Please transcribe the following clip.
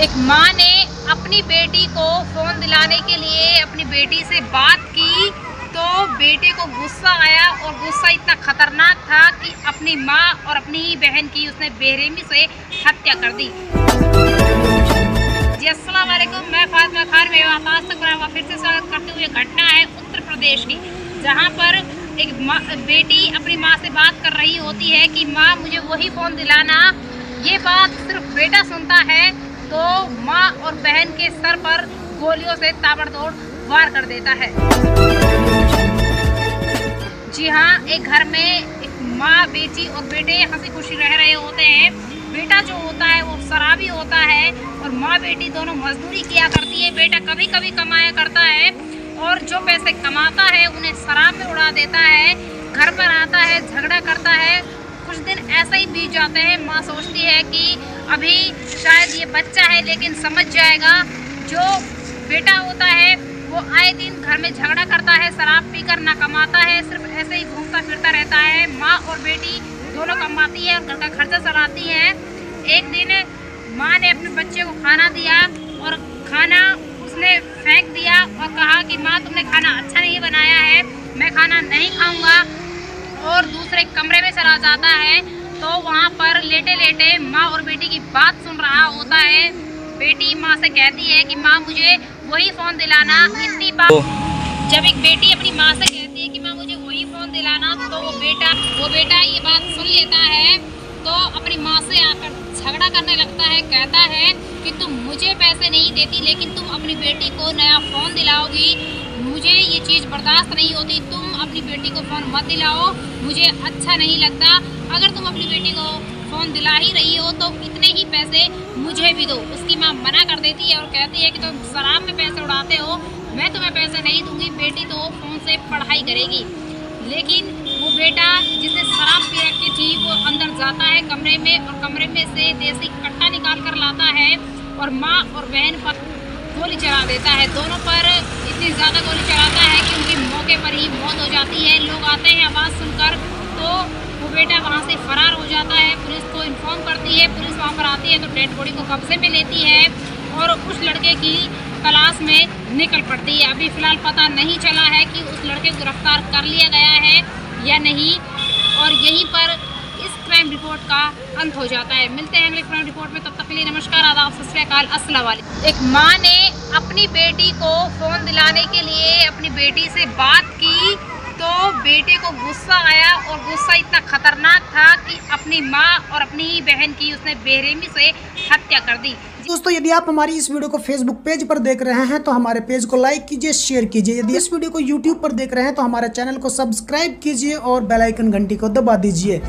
एक माँ ने अपनी बेटी को फोन दिलाने के लिए अपनी बेटी से बात की तो बेटे को गुस्सा आया और गुस्सा इतना खतरनाक था कि अपनी माँ और अपनी ही बहन की उसने बेरहमी से हत्या कर दी। जी अस्सलाम वालेकुम, मैं फातिमा खान में फिर से स्वागत करते हुए घटना है उत्तर प्रदेश की, जहाँ पर एक बेटी अपनी माँ से बात कर रही होती है कि माँ मुझे वही फ़ोन दिलाना। ये बात सिर्फ बेटा सुनता है तो माँ और बहन के सर पर गोलियों से ताबड़तोड़ वार कर देता है। जी हाँ, एक घर में एक माँ, बेटी और बेटे हंसी खुशी रह रहे होते हैं। बेटा जो होता है वो शराबी होता है और माँ बेटी दोनों मजदूरी किया करती है। बेटा कभी कभी कमाया करता है और जो पैसे कमाता है उन्हें शराब में उड़ा देता है। घर पर आता है, झगड़ा करता है। कुछ दिन ऐसे ही बीत जाते हैं। माँ सोचती है कि अभी शायद ये बच्चा है लेकिन समझ जाएगा। जो बेटा होता है वो आए दिन घर में झगड़ा करता है, शराब पीकर ना कमाता है, सिर्फ ऐसे ही घूमता फिरता रहता है। माँ और बेटी दोनों कमाती है और घर का खर्चा चलाती है। एक दिन माँ ने अपने बच्चे को खाना दिया और खाना उसने फेंक दिया और कहा कि माँ तुमने खाना अच्छा नहीं बनाया है, मैं खाना नहीं खाऊंगा, और दूसरे कमरे में चला जाता है। तो वहाँ पर लेटे लेटे माँ और बेटी की बात सुन रहा होता है। बेटी माँ से कहती है कि माँ मुझे वही फ़ोन दिलाना। इतनी बात जब एक बेटी अपनी माँ से कहती है कि माँ मुझे वही फ़ोन दिलाना, तो वो बेटा ये बात सुन लेता है तो अपनी माँ से आकर झगड़ा करने लगता है। कहता है कि तुम मुझे पैसे नहीं देती लेकिन तुम अपनी बेटी को नया फ़ोन दिलाओगी, मुझे ये चीज़ बर्दाश्त नहीं होती। तुम अपनी बेटी को फ़ोन मत दिलाओ, मुझे अच्छा नहीं लगता। अगर तुम अपनी बेटी को फ़ोन दिला ही रही हो तो इतने ही पैसे मुझे भी दो। उसकी माँ मना कर देती है और कहती है कि तुम शराब में पैसे उड़ाते हो, मैं तुम्हें पैसे नहीं दूंगी, बेटी तो फ़ोन से पढ़ाई करेगी। लेकिन वो बेटा जिसने शराब पी रखी थी वो अंदर जाता है कमरे में और कमरे में से देसी कट्टा निकाल कर लाता है और माँ और बहन पर गोली चला देता है। दोनों पर इतनी ज़्यादा गोली चलाता है कि उनकी मौके पर ही मौत हो जाती है। लोग आते हैं आवाज़ सुनकर तो वो बेटा वहाँ से फरार हो जाता है। पुलिस को इन्फॉर्म करती है, पुलिस वहाँ पर आती है तो डेड बॉडी को कब्जे में लेती है और उस लड़के की तलाश में निकल पड़ती है। अभी फ़िलहाल पता नहीं चला है कि उस लड़के को गिरफ्तार कर लिया गया है या नहीं, और यहीं पर इस क्राइम रिपोर्ट का अंत हो जाता है। मिलते हैं अगले क्राइम रिपोर्ट में, तब तक के लिए नमस्कार, आदाब, सत श्री अकाल, अस्सलाम वालेकुम। एक माँ ने अपनी बेटी को फ़ोन दिलाने के लिए अपनी बेटी से बात की तो बेटे को गुस्सा आया और गुस्सा इतना खतरनाक था कि अपनी माँ और अपनी ही बहन की उसने बेरहमी से हत्या कर दी। दोस्तों, यदि आप हमारी इस वीडियो को फेसबुक पेज पर देख रहे हैं तो हमारे पेज को लाइक कीजिए, शेयर कीजिए। यदि इस वीडियो को यूट्यूब पर देख रहे हैं तो हमारे चैनल को सब्सक्राइब कीजिए और बेल आइकन घंटी को दबा दीजिए।